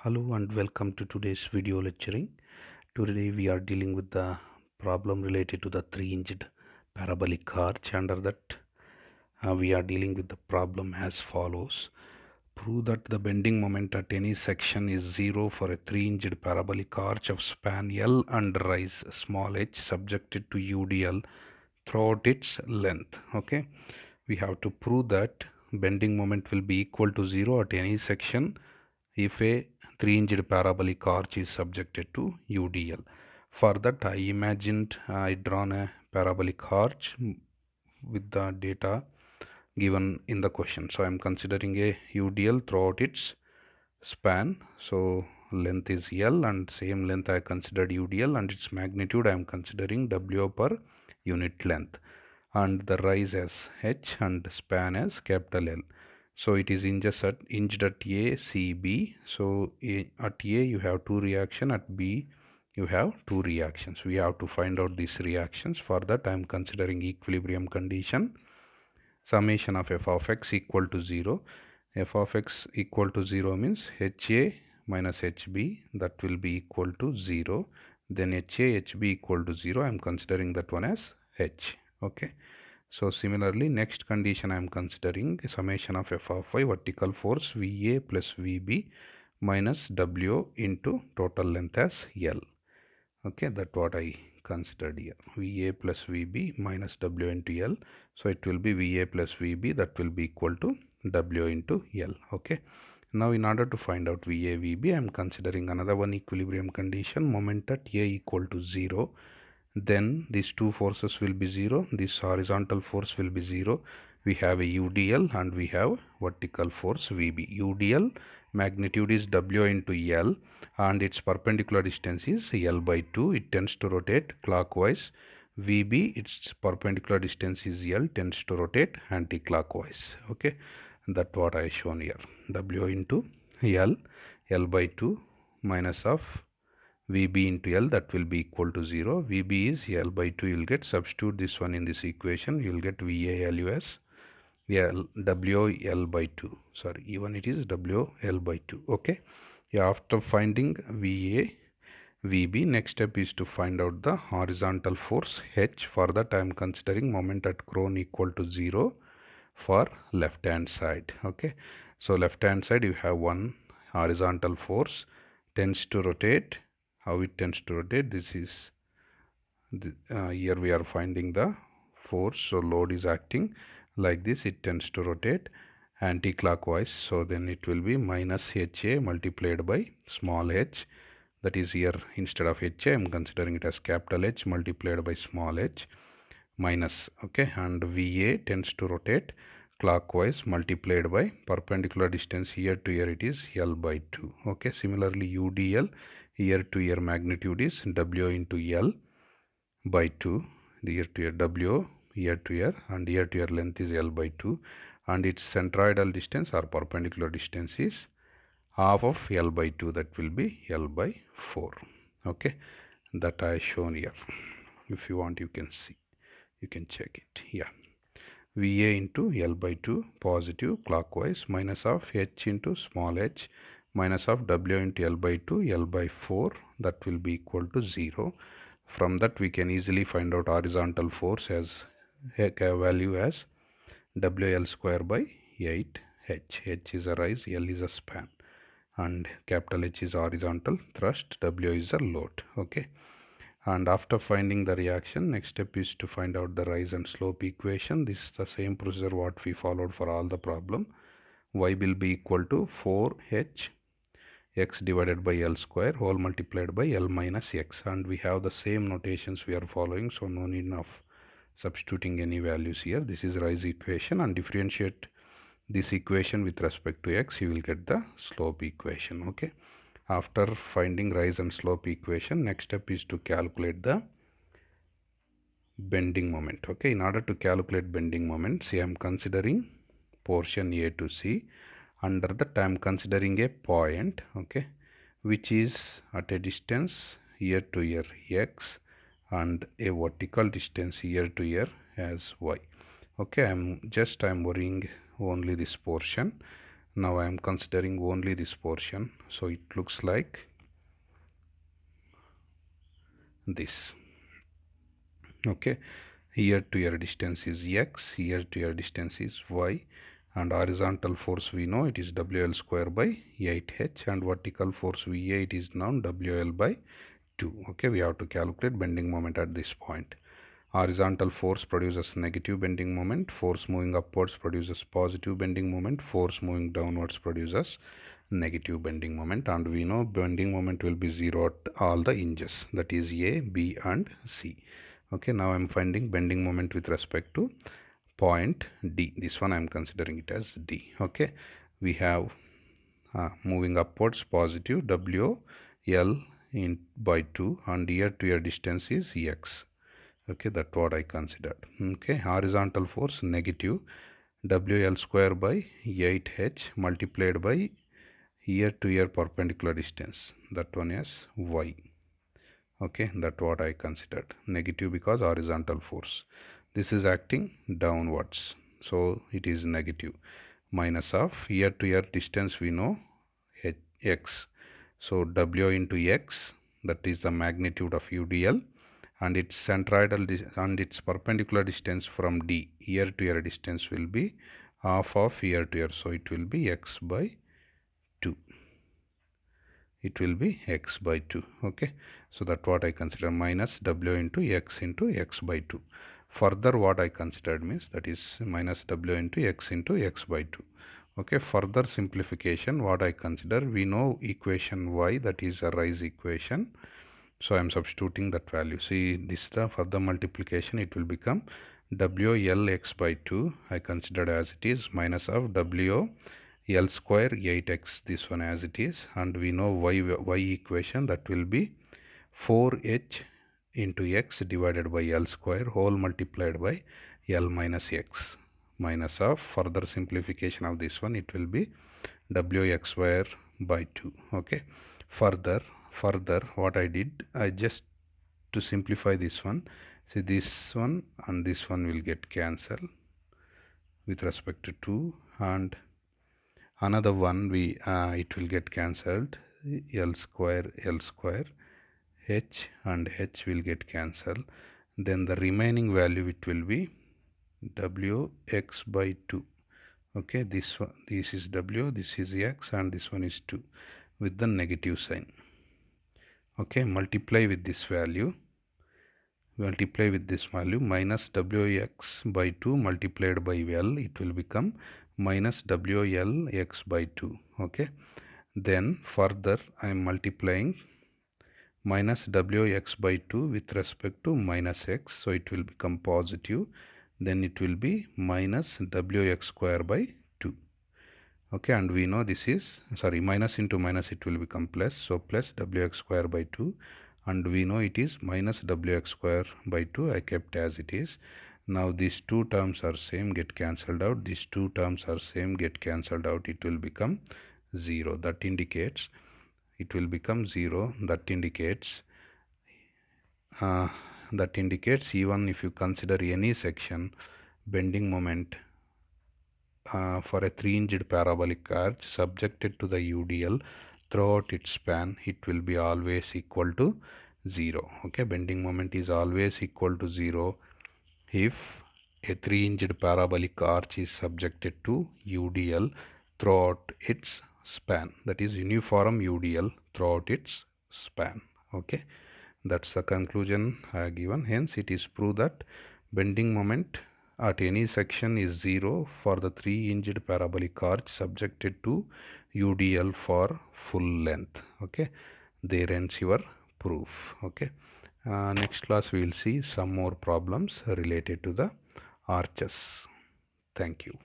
Hello and welcome to today's video lecturing. Today we are dealing with the problem related to the three-hinged parabolic arch. Under that we are dealing with the problem as follows. Prove that the bending moment at any section is zero for a three-hinged parabolic arch of span L and rise small h subjected to UDL throughout its length. Okay, we have to prove that bending moment will be equal to zero at any section if a three-hinged parabolic arch is subjected to UDL. For that, I drawn a parabolic arch with the data given in the question. So I am considering a UDL throughout its span. So length is L and same length I considered UDL, and its magnitude I am considering W per unit length, and the rise as H and span as capital L. So it is hinged at A, C, B. So at A you have two reactions, at B you have two reactions. We have to find out these reactions. For that I am considering equilibrium condition. Summation of f of x equal to 0. F of x equal to 0 means HA minus HB, that will be equal to 0. Then HA, HB equal to 0. I am considering that one as H. Okay. So similarly, next condition I am considering summation of f of y, vertical force VA plus VB minus W into total length as L. Okay, that's what I considered here. VA plus VB minus W into L. So it will be VA plus VB, that will be equal to W into L. Okay. Now in order to find out VA, VB, I am considering another one equilibrium condition, moment at A equal to 0. Then these two forces will be 0, this horizontal force will be 0. We have a UDL and we have vertical force VB. UDL magnitude is W into L and its perpendicular distance is L by 2. It tends to rotate clockwise. VB, its perpendicular distance is L, tends to rotate anti-clockwise. Okay, that's what I shown here. W into L, L by 2 minus of VB into L, that will be equal to 0. VB is L by 2. You will get, substitute this one in this equation. You will get VA LUS WL by 2. Sorry, even it is WL by 2. Okay. Yeah, after finding VA, VB, next step is to find out the horizontal force H. For that I am considering moment at cone equal to 0 for left hand side. Okay. So left hand side you have one horizontal force tends to rotate. How it tends to rotate? This is here we are finding the force. So load is acting like this. It tends to rotate anti-clockwise. So then it will be minus HA multiplied by small h. That is here, instead of HA I am considering it as capital H multiplied by small h minus. Okay, and VA tends to rotate clockwise multiplied by perpendicular distance here to here, it is L by 2. Okay, similarly UDL, here to here magnitude is W into L by 2. The here to here W, here to here, and here to here length is L by 2, and its centroidal distance or perpendicular distance is half of L by 2, that will be L by 4. Okay, that I shown here. If you want you can see, you can check it. Yeah, VA into L by 2 positive clockwise minus of H into small h minus of W into L by 2 L by 4, that will be equal to 0. From that we can easily find out horizontal force as a value as WL square by 8 H. H is a rise, L is a span, and capital H is horizontal thrust, W is a load. Okay. And after finding the reaction, next step is to find out the rise and slope equation. This is the same procedure what we followed for all the problem. Y will be equal to 4h x divided by L square whole multiplied by L minus x, and we have the same notations we are following, so no need of substituting any values here. This is rise equation, and differentiate this equation with respect to x, you will get the slope equation. Okay. After finding rise and slope equation, next step is to calculate the bending moment. Okay, in order to calculate bending moment, see I am considering portion A to C. Under that I am considering a point, okay, which is at a distance here to here x and a vertical distance here to here as y. Okay, I am worrying only this portion. Now I am considering only this portion, so it looks like this. Okay, here to here distance is x, here to here distance is y, and horizontal force we know it is WL square by 8h, and vertical force VA it is now WL by 2. Okay, we have to calculate bending moment at this point. Horizontal force produces negative bending moment, force moving upwards produces positive bending moment, force moving downwards produces negative bending moment, and we know bending moment will be 0 at all the hinges, that is A, B and C. Okay, now I am finding bending moment with respect to point D. This one I am considering it as D. Okay, we have moving upwards positive W L in by 2, and here to here distance is x. Okay, that's what I considered. Okay, horizontal force negative WL square by 8h multiplied by here to here perpendicular distance, that one is y. Okay, that's what I considered. Negative because horizontal force. This is acting downwards, so it is negative. Minus of here to here distance we know x. So W into x, that is the magnitude of UDL, and its centroidal and its perpendicular distance from D, here to here distance will be half of here to here, so it will be x by 2. It will be x by 2. Okay, so that's what I consider, minus W into x by 2. Further what I considered means that is minus W into x by 2. Okay, further simplification what I consider, we know equation y, that is a rise equation, so I am substituting that value. See, this the further multiplication, it will become WL x by 2 I considered as it is, minus of W L square 8x, this one as it is, and we know y equation, that will be 4h into x divided by L square whole multiplied by L minus x, minus of further simplification of this one, it will be wx square by 2. Okay, further what I did, I just to simplify this one, see this one and this one will get cancelled with respect to 2, and another one we it will get cancelled, L square h and h will get cancelled, then the remaining value it will be wx by 2. Okay, this one, this is w, this is x, and this one is 2 with the negative sign. Okay, multiply with this value, minus wx by 2 multiplied by L, it will become minus WL x by 2. Okay, then further I am multiplying minus wx by 2 with respect to minus x, so it will become positive, then it will be minus wx square by 2. Okay, and we know this is, sorry, minus into minus it will become plus, so plus wx square by 2, and we know it is minus wx square by 2, I kept as it is. Now these two terms are same, get cancelled out, these two terms are same, get cancelled out, it will become 0. That indicates it will become 0. That indicates even if you consider any section bending moment for a 3-hinged parabolic arch subjected to the UDL throughout its span, it will be always equal to 0. Okay, bending moment is always equal to 0 if a 3-hinged parabolic arch is subjected to UDL throughout its span, that is uniform UDL throughout its span. Okay, that's the conclusion given. Hence it is proved that bending moment at any section is 0 for the 3-hinged parabolic arch subjected to UDL for full length. Okay, there ends your proof. Okay, next class we will see some more problems related to the arches. Thank you.